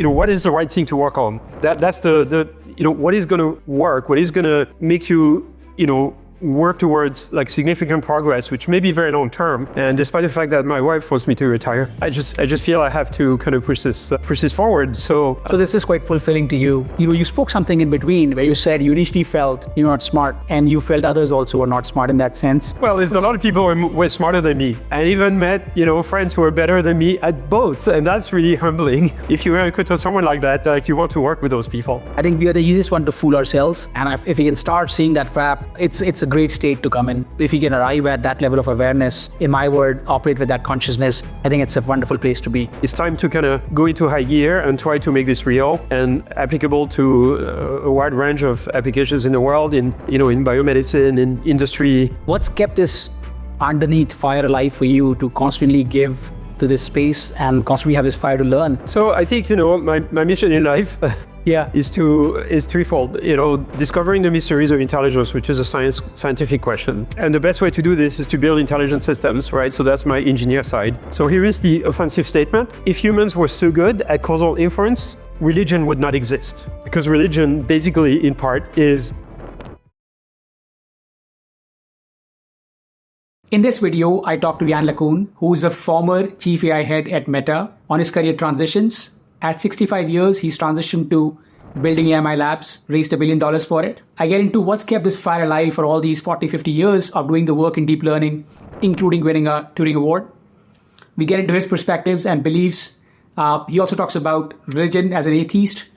what is the right thing to work on? That's the what is going to work, what is going to make you, work towards like significant progress, which may be very long term. And despite the fact that my wife forced me to retire, I just feel I have to kind of push this forward. So this is quite fulfilling to you. You spoke something in between where you said you initially felt you're not smart, and you felt others also were not smart in that sense. Well, there's a lot of people who were smarter than me, and even met friends who were better than me at both, and that's really humbling. If you encounter someone like that, like you want to work with those people. I think we are the easiest one to fool ourselves, and if we can start seeing that crap, it's a great state to come in. If you can arrive at that level of awareness, in my word, operate with that consciousness, I think it's a wonderful place to be. It's time to kind of go into high gear and try to make this real and applicable to a wide range of applications in the world, in biomedicine, in industry. What's kept this underneath fire alive for you to constantly give to this space and constantly have this fire to learn? So I think, my mission in life is threefold. Discovering the mysteries of intelligence, which is a scientific question. And the best way to do this is to build intelligent systems, right? So that's my engineer side. So here is the offensive statement. If humans were so good at causal inference, religion would not exist. Because religion, basically, in part, is... In this video, I talked to Yann LeCun, who is a former chief AI head at Meta, on his career transitions. At 65 years, he's transitioned to building AMI Labs, raised $1 billion for it. I get into what's kept this fire alive for all these 40, 50 years of doing the work in deep learning, including winning a Turing Award. We get into his perspectives and beliefs. He also talks about religion as an atheist.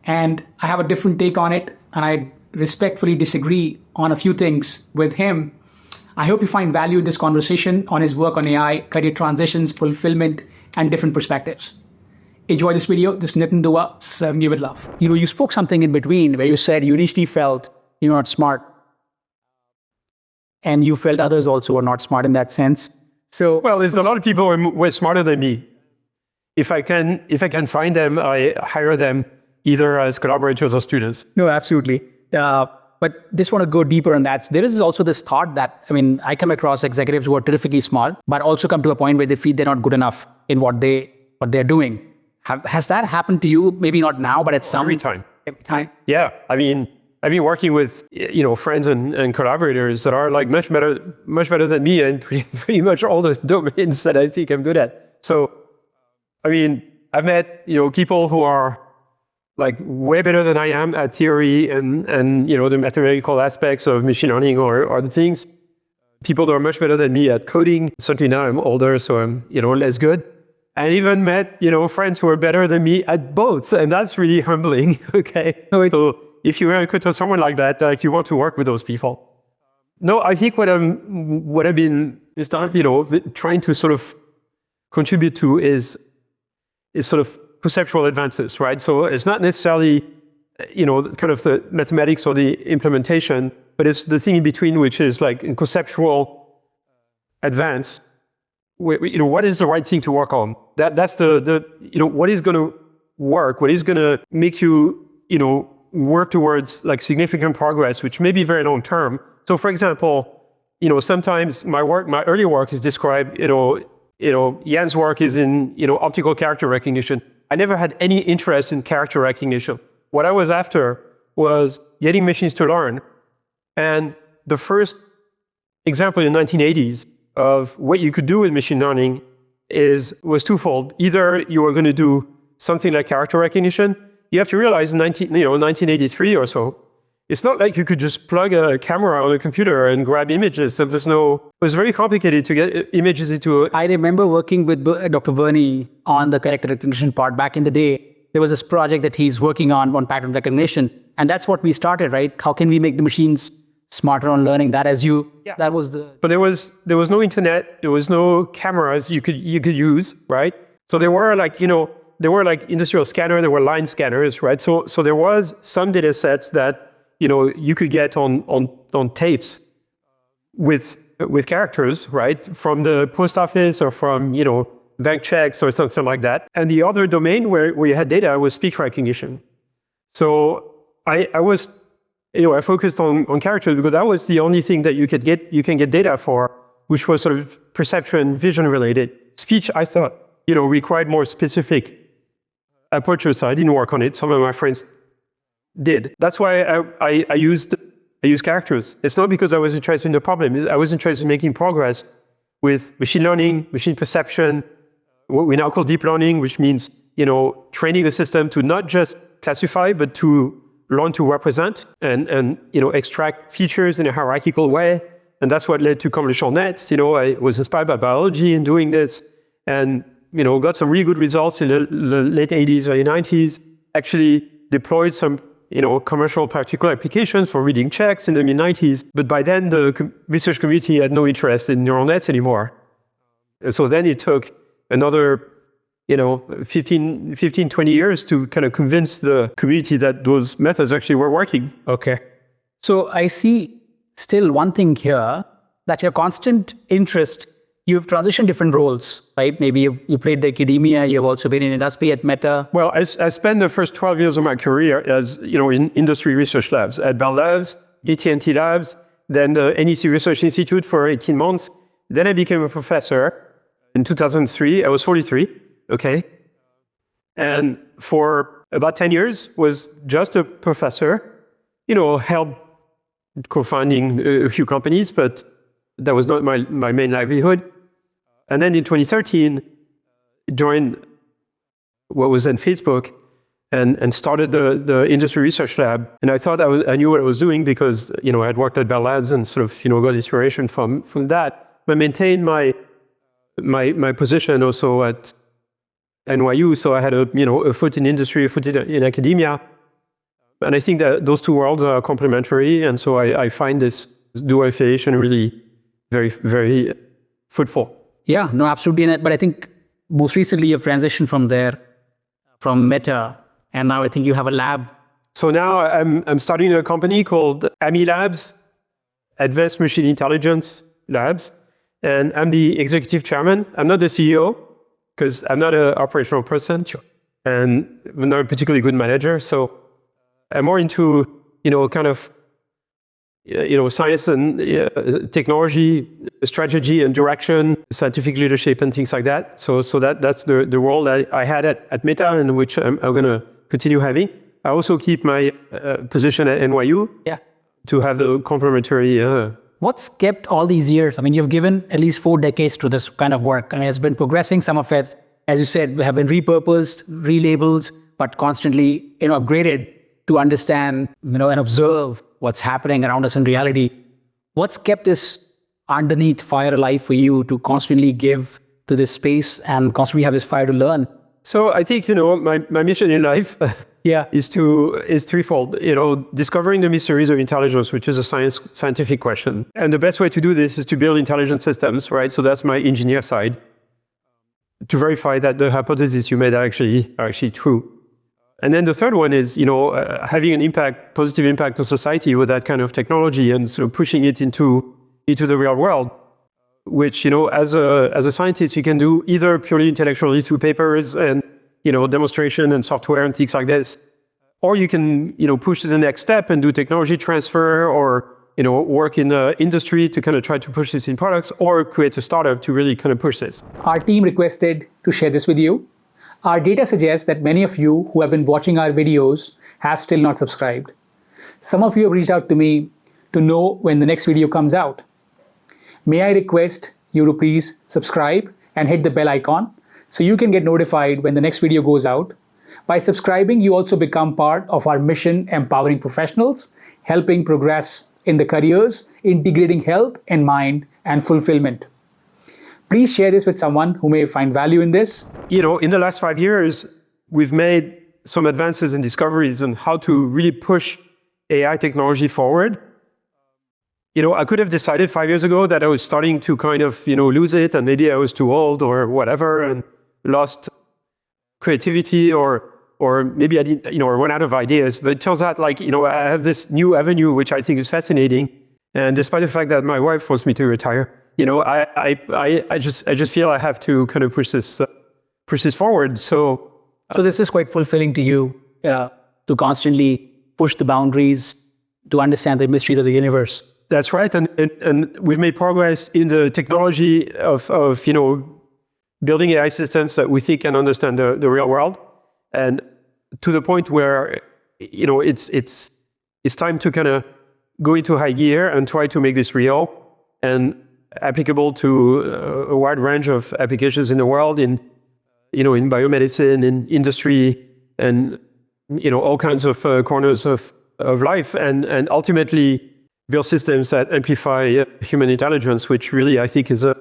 And I have a different take on it, and I respectfully disagree on a few things with him. I hope you find value in this conversation on his work on AI, career transitions, fulfillment, and different perspectives. Enjoy this video. This is Nitin Dua, serving you with love. You spoke something in between where you said you initially felt you're not smart, and you felt others also were not smart in that sense. So, well, there's a lot of people who were smarter than me. If I can find them, I hire them either as collaborators or students. No, absolutely. But just want to go deeper on that. There is also this thought that, I come across executives who are terrifically smart, but also come to a point where they feel they're not good enough in what they're doing. Has that happened to you? Maybe not now, but at some every time. Every time. Yeah, I've been working with friends and collaborators that are like much better than me in pretty much all the domains that I think I'm good at. So, I've met people who are like way better than I am at theory and the mathematical aspects of machine learning or other things. People that are much better than me at coding. Certainly now I'm older, so I'm less good. And even met, friends who are better than me at both. And that's really humbling, okay? So if you encounter someone like that, like you want to work with those people. No, I think what I've been trying to sort of contribute to is sort of perceptual advances, right? So it's not necessarily, kind of the mathematics or the implementation, but it's the thing in between, which is like in conceptual advance. What is the right thing to work on? That's the what is going to work, what is going to make you, work towards like significant progress, which may be very long term. So for example, sometimes my early work is described, Yann's work is in, optical character recognition. I never had any interest in character recognition. What I was after was getting machines to learn. And the first example in the 1980s of what you could do with machine learning was twofold. Either you were going to do something like character recognition. You have to realize in 1983 or so, it's not like you could just plug a camera on a computer and grab images. So it was very complicated to get images into. I remember working with Dr. Bernie on the character recognition part back in the day. There was this project that he's working on pattern recognition. And that's what we started, right? How can we make the machines smarter on learning? That was the... But there was no internet, there was no cameras you could use, right? So there were like, there were like industrial scanners, there were line scanners, right? So there was some data sets that, you could get on tapes with characters, right? From the post office or from, bank checks or something like that. And the other domain where you had data was speech recognition. So I was... I focused on characters because that was the only thing that you can get data for, which was sort of perception, vision related. Speech, I thought, required more specific Aperture, so I didn't work on it. Some of my friends did. That's why I used characters. It's not because I was interested in the problem. I was interested in making progress with machine learning, machine perception, what we now call deep learning, which means, training a system to not just classify, but to learn to represent and extract features in a hierarchical way. And that's what led to convolutional nets. I was inspired by biology in doing this and, got some really good results in the late 80s, early 90s, actually deployed some, commercial practical applications for reading checks in the mid 90s. But by then the research community had no interest in neural nets anymore. And so then it took another 15, 20 years to kind of convince the community that those methods actually were working. Okay. So I see still one thing here, that your constant interest, you've transitioned different roles, right? Maybe you played the academia, you've also been in industry at Meta. Well, I spent the first 12 years of my career as, in industry research labs, at Bell Labs, AT&T Labs, then the NEC Research Institute for 18 months. Then I became a professor in 2003. I was 43, okay? And for about 10 years was just a professor, helped co-founding a few companies, but that was not my main livelihood. And then in 2013, joined what was then Facebook and started the industry research lab. And I thought I knew what I was doing because, I had worked at Bell Labs and sort of, got inspiration from that, but maintained my position also at NYU. So I had a foot in industry, a foot in academia. And I think that those two worlds are complementary. And so I find this dual affiliation really very, very fruitful. Yeah, no, absolutely. But I think most recently you've transitioned from Meta, and now I think you have a lab. So now I'm starting a company called AMI Labs, Advanced Machine Intelligence Labs. And I'm the executive chairman. I'm not the CEO because I'm not an operational person. Sure. And I'm not a particularly good manager. So I'm more into, kind of, science and technology, strategy and direction, scientific leadership and things like that. So that's the role that I had at Meta and which I'm going to continue having. I also keep my position at NYU to have the complementary. What's kept all these years? I mean, you've given at least 4 decades to this kind of work. I mean, it's been progressing. Some of it, as you said, have been repurposed, relabeled, but constantly, upgraded to understand, and observe what's happening around us in reality. What's kept this underneath fire alive for you to constantly give to this space and constantly have this fire to learn? So I think, my mission in life is threefold. Discovering the mysteries of intelligence, which is a scientific question. And the best way to do this is to build intelligent systems, right? So that's my engineer side, to verify that the hypotheses you made are actually true. And then the third one is, having an positive impact on society with that kind of technology and sort of pushing it into the real world, which, as a scientist, you can do either purely intellectually through papers and, demonstration and software and things like this, or you can, push to the next step and do technology transfer or, work in the industry to kind of try to push this in products or create a startup to really kind of push this. Our team requested to share this with you. Our data suggests that many of you who have been watching our videos have still not subscribed. Some of you have reached out to me to know when the next video comes out. May I request you to please subscribe and hit the bell icon so you can get notified when the next video goes out. By subscribing, you also become part of our mission empowering professionals, helping progress in the careers, integrating health and mind and fulfillment. Please share this with someone who may find value in this. In the last 5 years, we've made some advances and discoveries on how to really push AI technology forward. I could have decided 5 years ago that I was starting to kind of, lose it and maybe I was too old or whatever and lost creativity or maybe I didn't, run out of ideas. But it turns out I have this new avenue, which I think is fascinating. And despite the fact that my wife forced me to retire, I just feel I have to kind of push this forward. So this is quite fulfilling to you to constantly push the boundaries to understand the mysteries of the universe. That's right, and we've made progress in the technology of building AI systems that we think can understand the real world. and to the point where, it's time to kind of go into high gear and try to make this real and applicable to a wide range of applications in the world, in biomedicine, in industry, and all kinds of corners of life, and ultimately build systems that amplify human intelligence, which really I think is a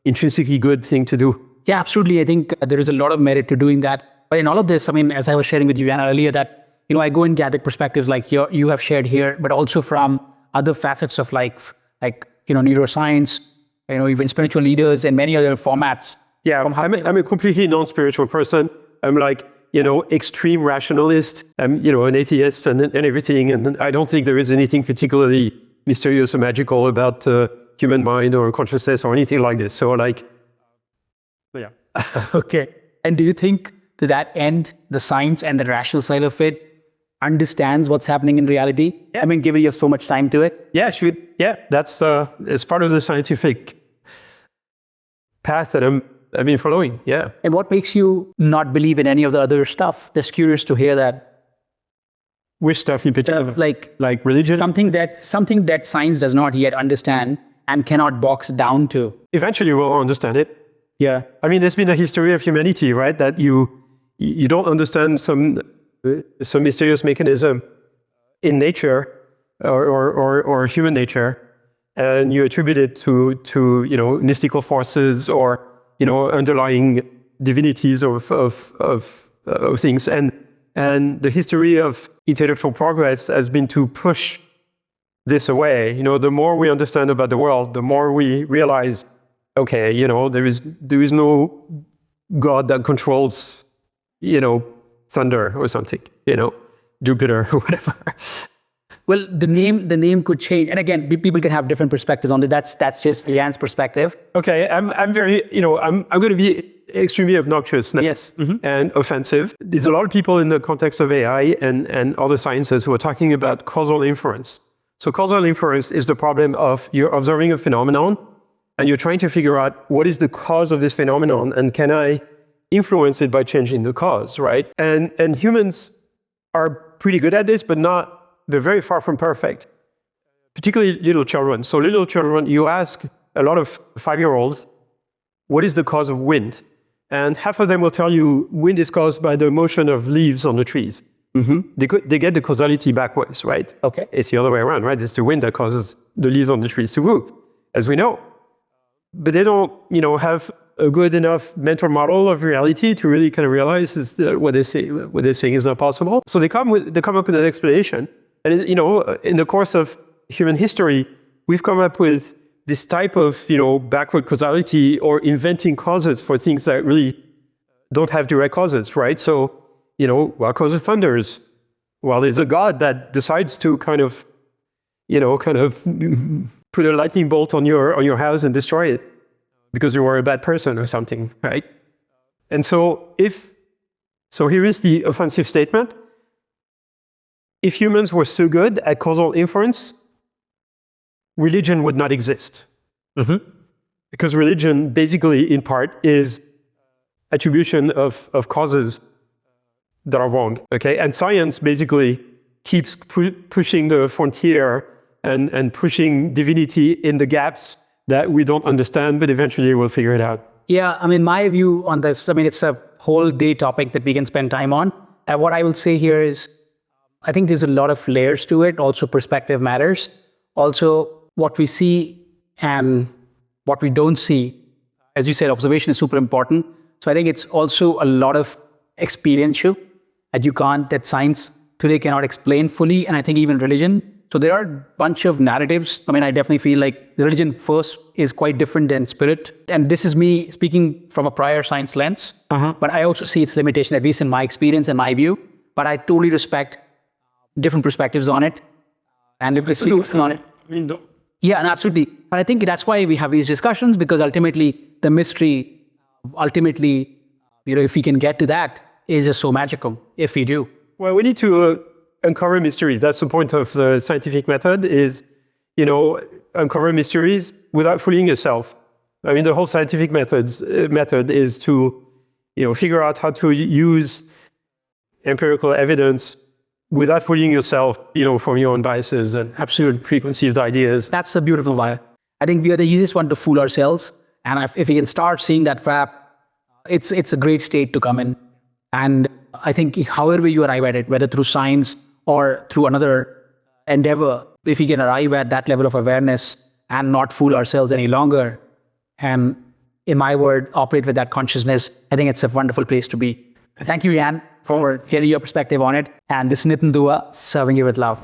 intrinsically good thing to do. Yeah, absolutely. I think there is a lot of merit to doing that. But in all of this, I mean, as I was sharing with you, Yann, earlier, that I go and gather perspectives like you have shared here, but also from other facets of life, like neuroscience, even spiritual leaders and many other formats. Yeah, I'm a completely non-spiritual person. I'm like, extreme rationalist. I'm, an atheist and everything. And I don't think there is anything particularly mysterious or magical about human mind or consciousness or anything like this. So yeah. Okay. And do you think to that end, the science and the rational side of it understands what's happening in reality? Yeah. I mean, given you have so much time to it. Yeah, that's it's part of the scientific path that I've been following. Yeah. And what makes you not believe in any of the other stuff? Just curious to hear that. Which stuff in particular? Like religion? Something that science does not yet understand and cannot box down to. Eventually we'll understand it. Yeah. I mean, there's been a history of humanity, right? That you don't understand some mysterious mechanism in nature or human nature, and you attribute it to mystical forces or underlying divinities of things. And the history of intellectual progress has been to push this away. The more we understand about the world, the more we realize, okay, there is no God that controls, thunder or something, Jupiter or whatever. Well, the name could change, and again, people can have different perspectives on it. That's just Yann's perspective. Okay, I'm very, I'm going to be extremely obnoxious. Yes. Mm-hmm. And offensive. There's a lot of people in the context of AI and other sciences who are talking about causal inference. So causal inference is the problem of you're observing a phenomenon and you're trying to figure out what is the cause of this phenomenon and can I influence it by changing the cause, right? And humans are pretty good at this, but they're very far from perfect, particularly little children. So little children, you ask a lot of 5-year-olds, what is the cause of wind? And half of them will tell you wind is caused by the motion of leaves on the trees. Mm-hmm. They get the causality backwards, right? Okay. It's the other way around, right? It's the wind that causes the leaves on the trees to move, as we know. But they don't, have a good enough mental model of reality to really kind of realize what they're saying is not possible. So they come up with an explanation. And, in the course of human history, we've come up with this type of, backward causality or inventing causes for things that really don't have direct causes, right? So, what causes thunders? Well, there's a God that decides to kind of put a lightning bolt on your house and destroy it because you were a bad person or something, right? And so here is the offensive statement. If humans were so good at causal inference, religion would not exist. Mm-hmm. Because religion, basically, in part, is attribution of causes that are wrong. Okay, and science basically keeps pushing the frontier and pushing divinity in the gaps that we don't understand, but eventually we'll figure it out. Yeah, I mean, my view on this, it's a whole day topic that we can spend time on. And what I will say here is, I think there's a lot of layers to it. Also, perspective matters. Also, what we see and what we don't see. As you said, observation is super important. So I think it's also a lot of experiential that science today cannot explain fully. And I think even religion. So there are a bunch of narratives. I definitely feel like religion first is quite different than spirit. And this is me speaking from a prior science lens. Uh-huh. But I also see its limitation, at least in my experience and my view. But I totally respect different perspectives on it and on it. Yeah, and absolutely. But I think that's why we have these discussions, because ultimately the mystery, if we can get to that, is just so magical if we do. Well, we need to uncover mysteries. That's the point of the scientific method is, uncover mysteries without fooling yourself. The whole scientific method is to, figure out how to use empirical evidence without putting yourself, from your own biases and absolute preconceived ideas. That's a beautiful lie. I think we are the easiest one to fool ourselves. And if we can start seeing that trap, it's a great state to come in. And I think however you arrive at it, whether through science or through another endeavor, if we can arrive at that level of awareness and not fool ourselves any longer, and in my word, operate with that consciousness, I think it's a wonderful place to be. Thank you, Yann, for hearing your perspective on it. And this is Nitin Dua, serving you with love.